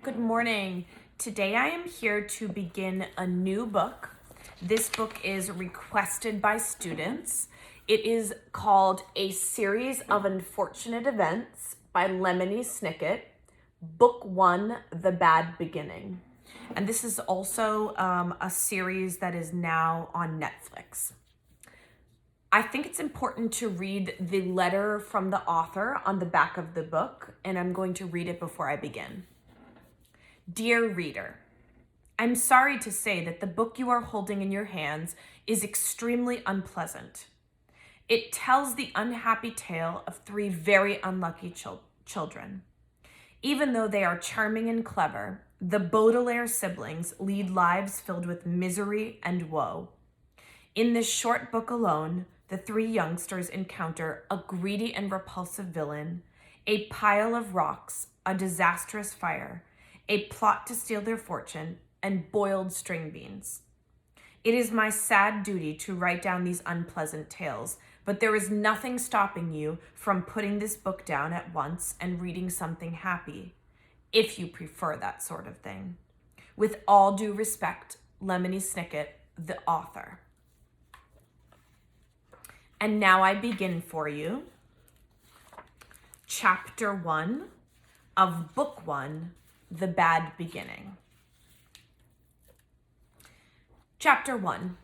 Good morning. Today I am here to begin a new book. This book is requested by students. It is called A Series of Unfortunate Events by Lemony Snicket, Book 1, The Bad Beginning. And this is also a series that is now on Netflix. I think it's important to read the letter from the author on the back of the book, and I'm going to read it before I begin. Dear reader, I'm sorry to say that the book you are holding in your hands is extremely unpleasant. It tells the unhappy tale of three very unlucky children. Even though they are charming and clever, the Baudelaire siblings lead lives filled with misery and woe. In this short book alone, the three youngsters encounter a greedy and repulsive villain, a pile of rocks, a disastrous fire, a plot to steal their fortune, and boiled string beans. It is my sad duty to write down these unpleasant tales, but there is nothing stopping you from putting this book down at once and reading something happy, if you prefer that sort of thing. With all due respect, Lemony Snicket, the author. And now I begin for you Chapter 1 of Book 1, The Bad Beginning. Chapter 1.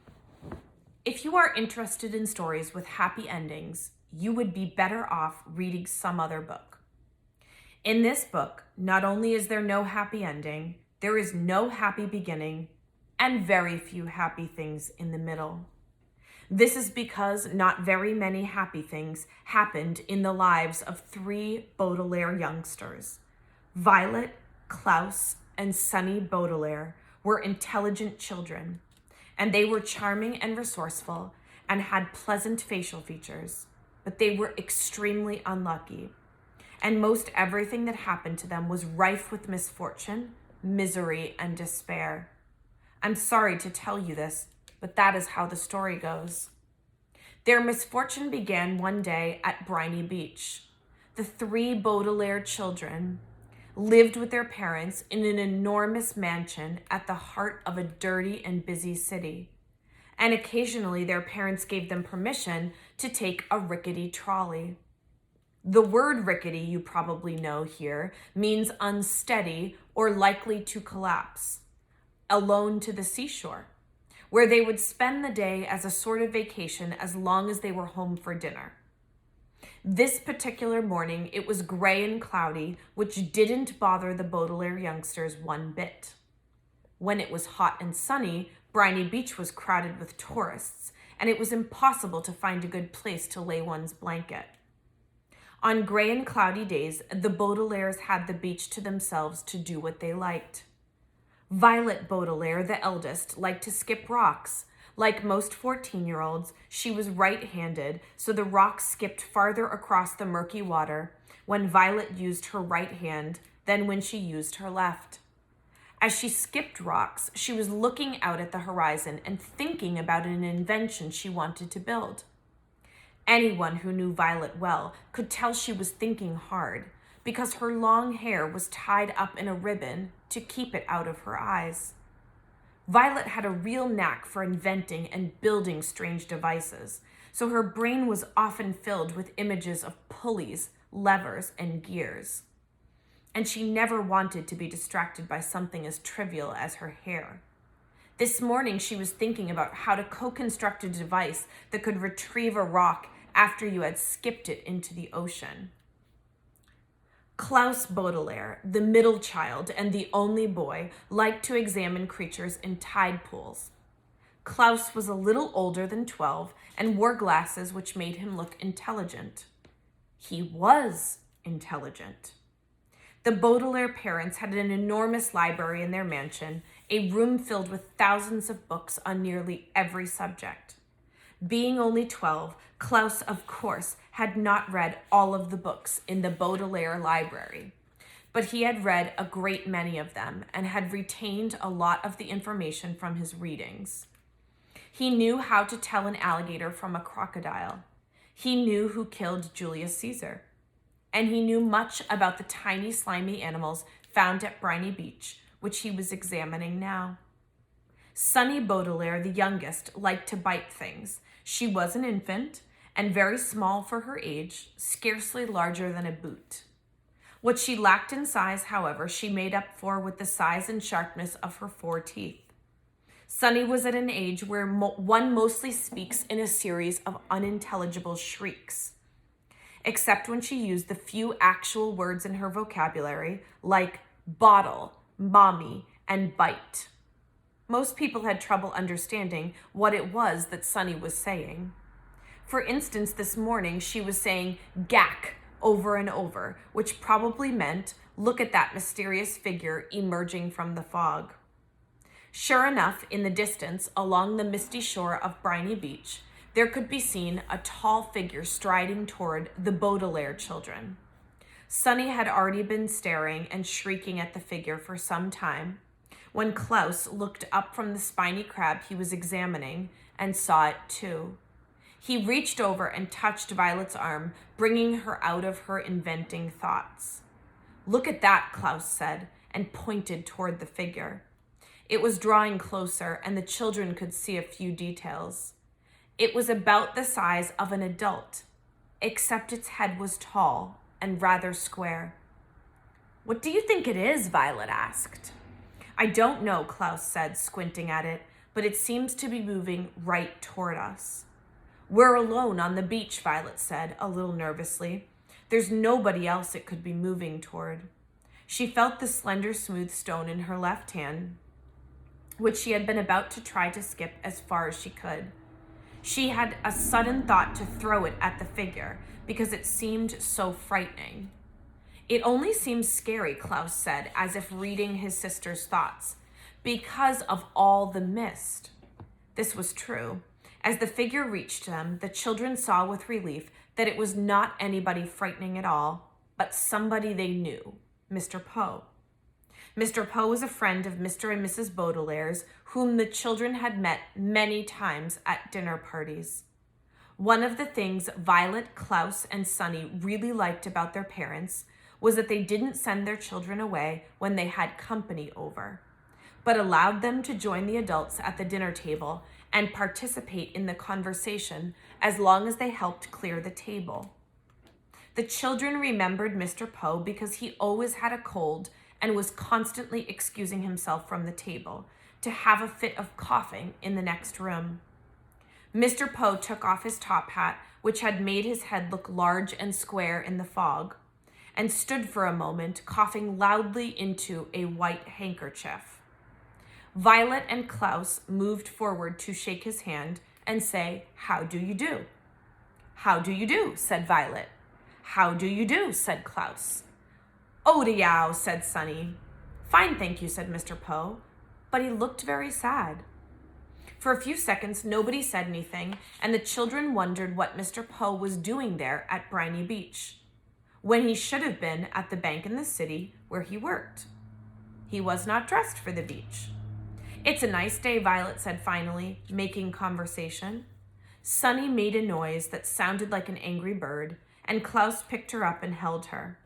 If you are interested in stories with happy endings, you would be better off reading some other book. In this book, not only is there no happy ending, there is no happy beginning, and very few happy things in the middle. This is because not very many happy things happened in the lives of three Baudelaire youngsters. Violet, Klaus, and Sunny Baudelaire were intelligent children, and they were charming and resourceful and had pleasant facial features, but they were extremely unlucky, and most everything that happened to them was rife with misfortune, misery, and despair. I'm sorry to tell you this, but that is how the story goes. Their misfortune began one day at Briny Beach. The three Baudelaire children lived with their parents in an enormous mansion at the heart of a dirty and busy city. And occasionally their parents gave them permission to take a rickety trolley. The word rickety, you probably know here, means unsteady or likely to collapse. Alone to the seashore, where they would spend the day as a sort of vacation as long as they were home for dinner. This particular morning, it was gray and cloudy, which didn't bother the Baudelaire youngsters one bit. When it was hot and sunny, Briny Beach was crowded with tourists, and it was impossible to find a good place to lay one's blanket. On gray and cloudy days, the Baudelaires had the beach to themselves to do what they liked. Violet Baudelaire, the eldest, liked to skip rocks. Like most 14-year-olds, she was right-handed, so the rocks skipped farther across the murky water when Violet used her right hand than when she used her left. As she skipped rocks, she was looking out at the horizon and thinking about an invention she wanted to build. Anyone who knew Violet well could tell she was thinking hard, because her long hair was tied up in a ribbon to keep it out of her eyes. Violet had a real knack for inventing and building strange devices, so her brain was often filled with images of pulleys, levers, and gears. And she never wanted to be distracted by something as trivial as her hair. This morning, she was thinking about how to co-construct a device that could retrieve a rock after you had skipped it into the ocean. Klaus Baudelaire, the middle child and the only boy, liked to examine creatures in tide pools. Klaus was a little older than 12 and wore glasses which made him look intelligent. He was intelligent. The Baudelaire parents had an enormous library in their mansion, a room filled with thousands of books on nearly every subject. Being only 12, Klaus, of course, had not read all of the books in the Baudelaire library, but he had read a great many of them and had retained a lot of the information from his readings. He knew how to tell an alligator from a crocodile. He knew who killed Julius Caesar. And he knew much about the tiny, slimy animals found at Briny Beach, which he was examining now. Sunny Baudelaire, the youngest, liked to bite things. She was an infant and very small for her age, scarcely larger than a boot. What she lacked in size, however, she made up for with the size and sharpness of her 4 teeth. Sunny was at an age where one mostly speaks in a series of unintelligible shrieks, except when she used the few actual words in her vocabulary, like bottle, mommy, and bite. Most people had trouble understanding what it was that Sunny was saying. For instance, this morning she was saying gack over and over, which probably meant look at that mysterious figure emerging from the fog. Sure enough, in the distance, along the misty shore of Briny Beach, there could be seen a tall figure striding toward the Baudelaire children. Sunny had already been staring and shrieking at the figure for some time, when Klaus looked up from the spiny crab he was examining and saw it too. He reached over and touched Violet's arm, bringing her out of her inventing thoughts. "Look at that," Klaus said, and pointed toward the figure. It was drawing closer, and the children could see a few details. It was about the size of an adult, except its head was tall and rather square. "What do you think it is?" Violet asked. "I don't know," Klaus said, squinting at it, "but it seems to be moving right toward us." "We're alone on the beach," Violet said, a little nervously. "There's nobody else it could be moving toward." She felt the slender, smooth stone in her left hand, which she had been about to try to skip as far as she could. She had a sudden thought to throw it at the figure because it seemed so frightening. "It only seems scary," Klaus said, as if reading his sister's thoughts, "because of all the mist." This was true. As the figure reached them, the children saw with relief that it was not anybody frightening at all, but somebody they knew, Mr. Poe. Mr. Poe was a friend of Mr. and Mrs. Baudelaire's, whom the children had met many times at dinner parties. One of the things Violet, Klaus, and Sunny really liked about their parents was that they didn't send their children away when they had company over, but allowed them to join the adults at the dinner table and participate in the conversation as long as they helped clear the table. The children remembered Mr. Poe because he always had a cold and was constantly excusing himself from the table to have a fit of coughing in the next room. Mr. Poe took off his top hat, which had made his head look large and square in the fog, and stood for a moment, coughing loudly into a white handkerchief. Violet and Klaus moved forward to shake his hand and say, "How do you do?" "How do you do?" said Violet. "How do you do?" said Klaus. "Oh, de yow," said Sunny. "Fine, thank you," said Mr. Poe, but he looked very sad. For a few seconds, nobody said anything, and the children wondered what Mr. Poe was doing there at Briny Beach, when he should have been at the bank in the city where he worked. He was not dressed for the beach. "It's a nice day," Violet said finally, making conversation. Sunny made a noise that sounded like an angry bird, and Klaus picked her up and held her.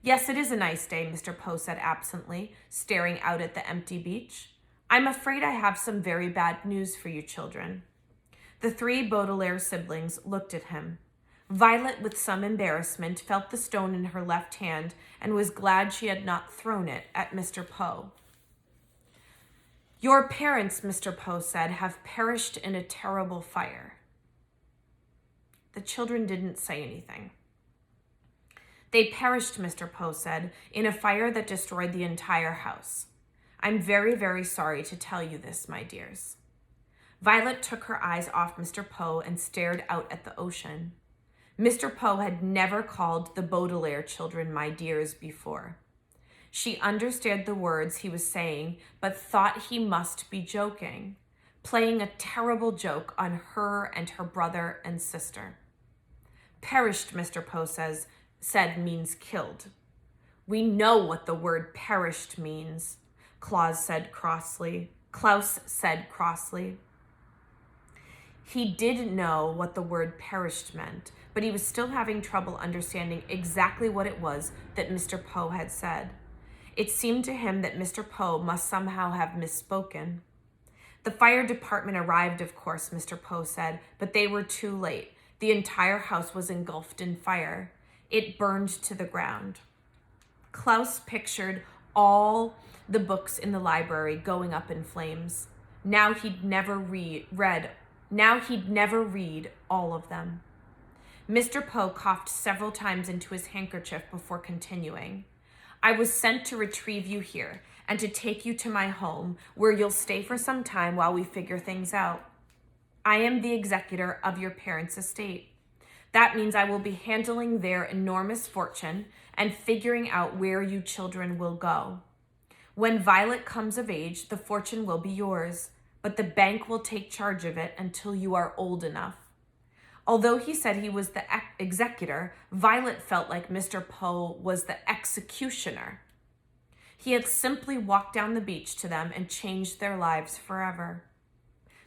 "Yes, it is a nice day," Mr. Poe said absently, staring out at the empty beach. "I'm afraid I have some very bad news for you children." The 3 Baudelaire siblings looked at him. Violet, with some embarrassment, felt the stone in her left hand and was glad she had not thrown it at Mr. Poe. "Your parents," Mr. Poe said, "have perished in a terrible fire." The children didn't say anything. "They perished," Mr. Poe said, "in a fire that destroyed the entire house. I'm very, very sorry to tell you this, my dears." Violet took her eyes off Mr. Poe and stared out at the ocean. Mr. Poe had never called the Baudelaire children my dears before. She understood the words he was saying, but thought he must be joking, playing a terrible joke on her and her brother and sister. "Perished," Mr. Poe said means killed. "We know what the word perished means," Klaus said crossly. He did know what the word perished meant, but he was still having trouble understanding exactly what it was that Mr. Poe had said. It seemed to him that Mr. Poe must somehow have misspoken. The fire department arrived, of course, Mr. Poe said, but they were too late. The entire house was engulfed in fire. It burned to the ground. Klaus pictured all the books in the library going up in flames. Now he'd never read all of them. Mr. Poe coughed several times into his handkerchief before continuing. I was sent to retrieve you here and to take you to my home, where you'll stay for some time while we figure things out. I am the executor of your parents' estate. That means I will be handling their enormous fortune and figuring out where you children will go. When Violet comes of age, the fortune will be yours, but the bank will take charge of it until you are old enough. Although he said he was the executor, Violet felt like Mr. Poe was the executioner. He had simply walked down the beach to them and changed their lives forever.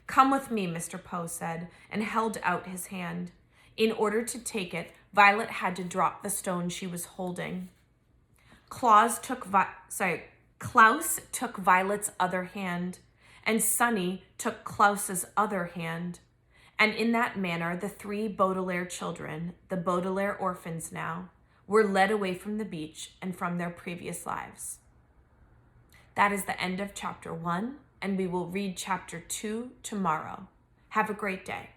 Come with me, Mr. Poe said, and held out his hand. In order to take it, Violet had to drop the stone she was holding. Klaus took Violet's other hand, and Sunny took Klaus's other hand. And in that manner, the 3 Baudelaire children, the Baudelaire orphans now, were led away from the beach and from their previous lives. That is the end of chapter 1, and we will read chapter 2 tomorrow. Have a great day.